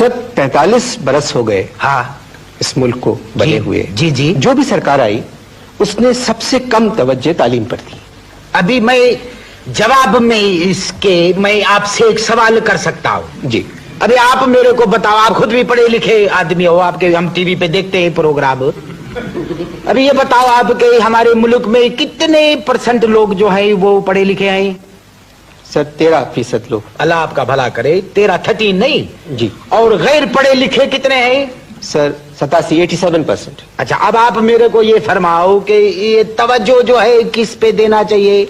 Sir 43 बरस हो गए हाँ इस मुल्क को बने हुए। जी जी। जो भी सरकार आई उसने सबसे कम तवज्जो तालीम पर दी। अभी मैं जवाब में इसके मैं आपसे एक सवाल कर सकता हूँ जी। अभी आप मेरे को बताओ, आप खुद भी पढ़े लिखे आदमी हो, आपके हम टीवी पे देखते हैं प्रोग्राम। अभी ये बताओ आपके हमारे मुल्क में कितने % लोग जो है वो पढ़े लिखे हैं? सर 13% लोग। अल्लाह आपका भला करे। 13 नहीं जी। और गैर पढ़े लिखे कितने हैं? सर 87% अच्छा, अब आप मेरे को ये फरमाओ कि ये तवज्जो जो है किस पे देना चाहिए?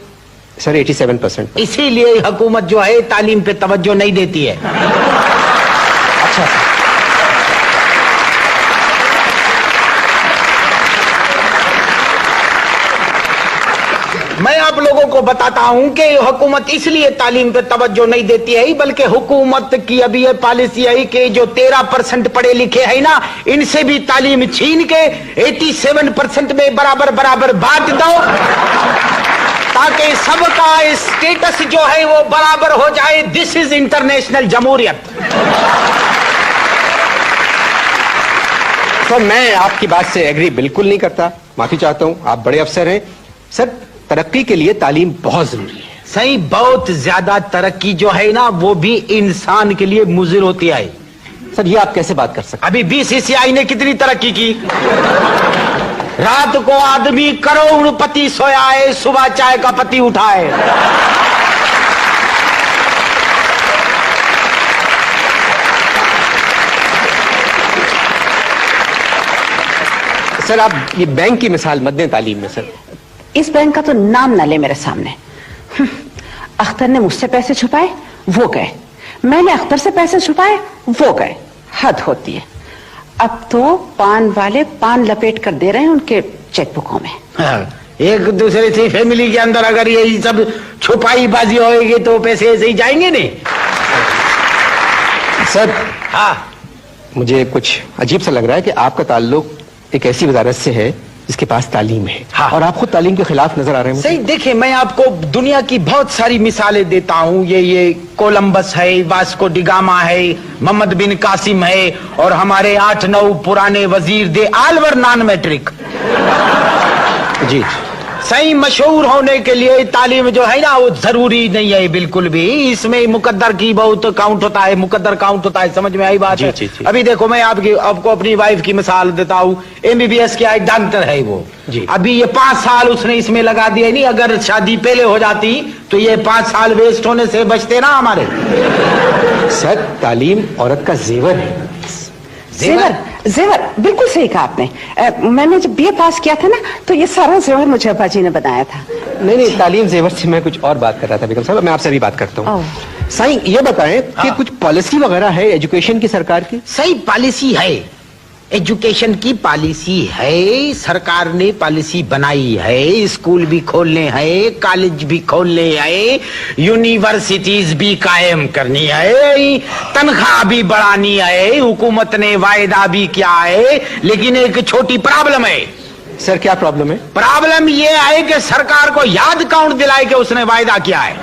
सर 87%। इसीलिए हुकूमत जो है तालीम पे तवज्जो नहीं देती है। अच्छा। मैं आप लोगों को बताता हूं कि हुकूमत इसलिए तालीम पे तवज्जो नहीं देती है, बल्कि हुकूमत की अभी ये पॉलिसी है कि जो 13% पढ़े लिखे हैं ना, इनसे भी तालीम छीन के 87% में बराबर बराबर बांट दो, ताकि सबका स्टेटस जो है वो बराबर हो जाए। दिस इज इंटरनेशनल जमहूरियत। सर मैं आपकी बात से एग्री बिल्कुल नहीं करता, माफी चाहता हूं, आप बड़े अफसर हैं। सर तरक्की के लिए तालीम बहुत जरूरी है। सही, बहुत ज्यादा तरक्की जो है ना वो भी इंसान के लिए मुज़िर होती है। सर ये आप कैसे बात कर सकते? अभी बीसीसीआई ने कितनी तरक्की की। रात को आदमी करोड़पति सोया है, सुबह चाय का पत्ती उठाए। सर आप ये बैंक की मिसाल मत दें तालीम में। सर इस बैंक का तो नाम ना ले मेरे सामने। अख्तर ने मुझसे पैसे छुपाए, वो गए। मैंने अख्तर से पैसे छुपाए, वो गए। हद होती है। अब तो पान वाले पान लपेट कर दे रहे हैं उनके चेकबुकों में। हाँ, एक दूसरे से फैमिली के अंदर अगर यही सब छुपाई बाजी होएगी तो पैसे ऐसे ही जाएंगे नहीं। सर हाँ, मुझे कुछ अजीब सा लग रहा है कि आपका ताल्लुक एक ऐसी वजारत से है जिसके पास तालीम है। हाँ। और आप खुद तालीम के खिलाफ नजर आ रहे हैं। सही, देखिए मैं आपको दुनिया की बहुत सारी मिसालें देता हूँ। ये कोलंबस है, वास्को डिगामा है, मोहम्मद बिन कासिम है, और हमारे 8-9 पुराने वजीर दे आलवर नॉन मैट्रिक। जी। सही, मशहूर होने के लिए तालीम जो है ना वो जरूरी नहीं है बिल्कुल भी। इसमें मुकद्दर की बहुत काउंट होता है, मुकद्दर काउंट होता है। समझ में आई बात? जी, जी, जी। अभी देखो मैं आपको अपनी वाइफ की मिसाल देता हूँ। MBBS किया है, डॉक्टर है वो जी। अभी ये 5 साल उसने इसमें लगा दिया। नहीं, अगर शादी पहले हो जाती तो ये 5 साल वेस्ट होने से बचते ना हमारे। सर तालीम औरत का जेवर है। जेवर, जेवर, बिल्कुल सही कहा आपने। मैंने जब BA पास किया था ना तो ये सारा जेवर मुझे अब्बा जी ने बनाया था। नहीं, तालीम जेवर से मैं कुछ और बात कर रहा था बेगम साहब। मैं आपसे भी बात करता हूँ। साईं ये बताएं कि कुछ पॉलिसी वगैरह है एजुकेशन की सरकार की? सही, पॉलिसी है, एजुकेशन की पॉलिसी है। सरकार ने पॉलिसी बनाई है। स्कूल भी खोलने हैं, कॉलेज भी खोलने हैं, यूनिवर्सिटीज भी कायम करनी है, तनख्वाह भी बढ़ानी है। हुकूमत ने वायदा भी किया है, लेकिन एक छोटी प्रॉब्लम है। सर क्या प्रॉब्लम है? प्रॉब्लम यह है कि सरकार को याद कौन दिलाए कि उसने वायदा किया है।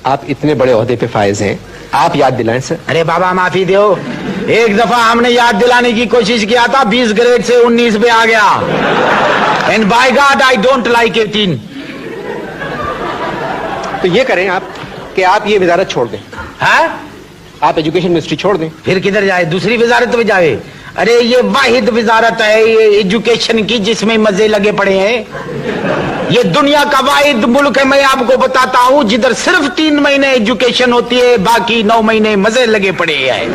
आप इतने बड़े ओहदे पे फायज हैं, आप याद दिलाएं सर। अरे बाबा माफी दो, एक दफा हमने याद दिलाने की कोशिश किया था, 20 ग्रेड से 19 पे आ गया। And by god I don't like 18। तो ये करें आप कि आप ये वजारत छोड़ दें। है? आप एजुकेशन मिनिस्ट्री छोड़ दें। फिर किधर जाए? दूसरी वजारत में जाए? अरे ये वाहिद वजारत है ये एजुकेशन की जिसमें मजे लगे पड़े हैं। ये दुनिया का वाहिद मुल्क है, मैं आपको बताता हूं, जिधर सिर्फ 3 महीने एजुकेशन होती है, बाकी 9 महीने मजे लगे पड़े हैं।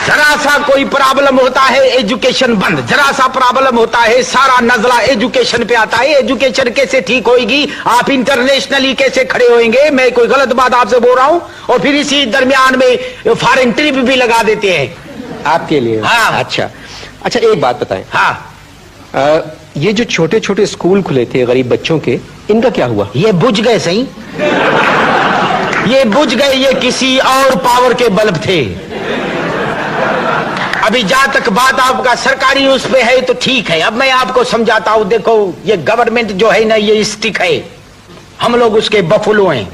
जरा सा कोई प्रॉब्लम होता है एजुकेशन बंद, जरा सा प्रॉब्लम होता है सारा नजला एजुकेशन पे आता है। एजुकेशन कैसे ठीक होगी? आप इंटरनेशनली कैसे खड़े होंगे? मैं कोई गलत बात आपसे बोल रहा हूं? और फिर इसी दरमियान में फॉरेन ट्रिप भी लगा देते हैं आपके लिए। हाँ। अच्छा, एक बात बताएं। हाँ, ये जो छोटे छोटे स्कूल खुले थे गरीब बच्चों के, इनका क्या हुआ? ये बुझ गए। सही, ये बुझ गए। ये किसी और पावर के बल्ब थे। अभी जहां तक बात आपका सरकारी उस पे है तो ठीक है। अब मैं आपको समझाता हूं। देखो ये गवर्नमेंट जो है ना ये स्टिक है, हम लोग उसके बफलो हैं।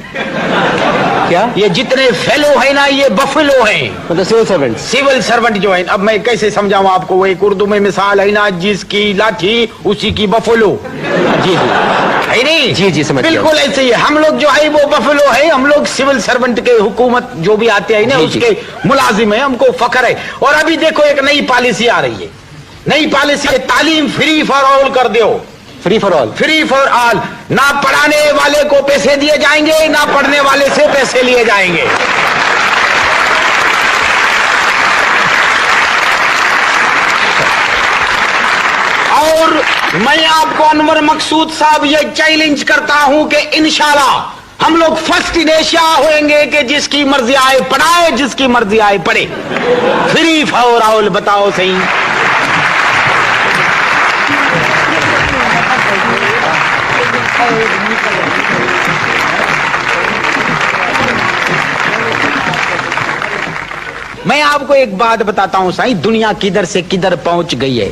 क्या? ये जितने फेलो है ना ये बफलो हैं, मतलब सिविल सर्वेंट। सिविल सर्वेंट जो है। अब मैं कैसे समझाऊं आपको, वो एक उर्दू में मिसाल है ना, जिसकी लाठी उसी की बफलो। जी जी है नहीं? जी जी समझ गया। बिल्कुल ऐसे ही हम लोग जो है वो बफलो है। हम लोग सिविल सर्वेंट के, हुकूमत जो भी आते हैं ना जी, जी। उसके मुलाजिम है, हमको फख्र है। और अभी देखो एक नई पॉलिसी आ रही है। नई पॉलिसी है तालीम फ्री फॉर ऑल कर दो। Free for all. Free for all, ना पढ़ाने वाले को पैसे दिए जाएंगे, ना पढ़ने वाले से पैसे लिए जाएंगे। और मैं आपको अनवर मकसूद साहब ये चैलेंज करता हूं कि इंशाल्लाह हम लोग फर्स्ट इन एशिया होंगे कि जिसकी मर्जी आए पढ़ाए, जिसकी मर्जी आए पढ़े। फ्री फॉर ऑल, बताओ सही। मैं आपको एक बात बताता हूं साईं, दुनिया किधर से किधर पहुंच गई है।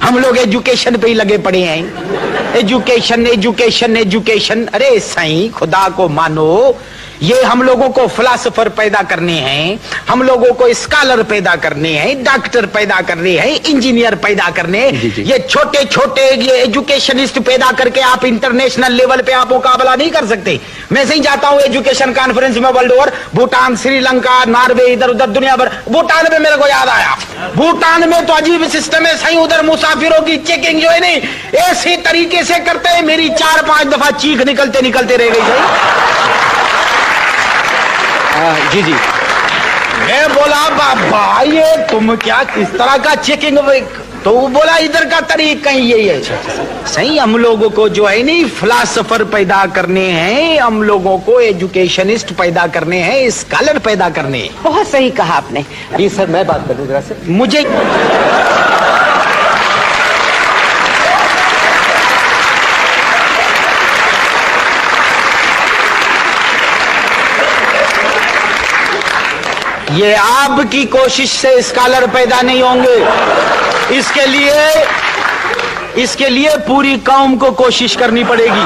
हम लोग एजुकेशन पे ही लगे पड़े हैं। Education education education. अरे साईं खुदा को मानो, ये हम लोगों को फिलासफर पैदा करने हैं, हम लोगों को स्कॉलर पैदा करने हैं, डॉक्टर पैदा करने हैं, इंजीनियर पैदा करने। ये छोटे छोटे ये एजुकेशनिस्ट पैदा करके आप इंटरनेशनल लेवल पे आप मुकाबला नहीं कर सकते। मैं सही जाता हूँ एजुकेशन कॉन्फ्रेंस में world over, Bhutan, Sri Lanka, Norway, इधर उधर दुनिया भर। भूटान में मेरे को याद आया, भूटान में तो अजीब सिस्टम है सही। उधर मुसाफिरों की चेकिंग जो है नहीं ऐसे तरीके से करते हैं, मेरी 4-5 दफा चीख निकलते निकलते रह गई सही। जी जी। मैं बोला बाबा ये तुम क्या किस तरह का चेकिंग, तो वो बोला इधर का तरीका ही यही है सही। हम लोगों को जो है नहीं फिलासफर पैदा करने हैं, हम लोगों को एजुकेशनिस्ट पैदा करने हैं, स्कॉलर पैदा करने हैं। बहुत सही कहा आपने। जी सर मैं बात कर दूं जरा से। मुझे ये आपकी कोशिश से स्कॉलर पैदा नहीं होंगे। इसके लिए पूरी कौम को कोशिश करनी पड़ेगी।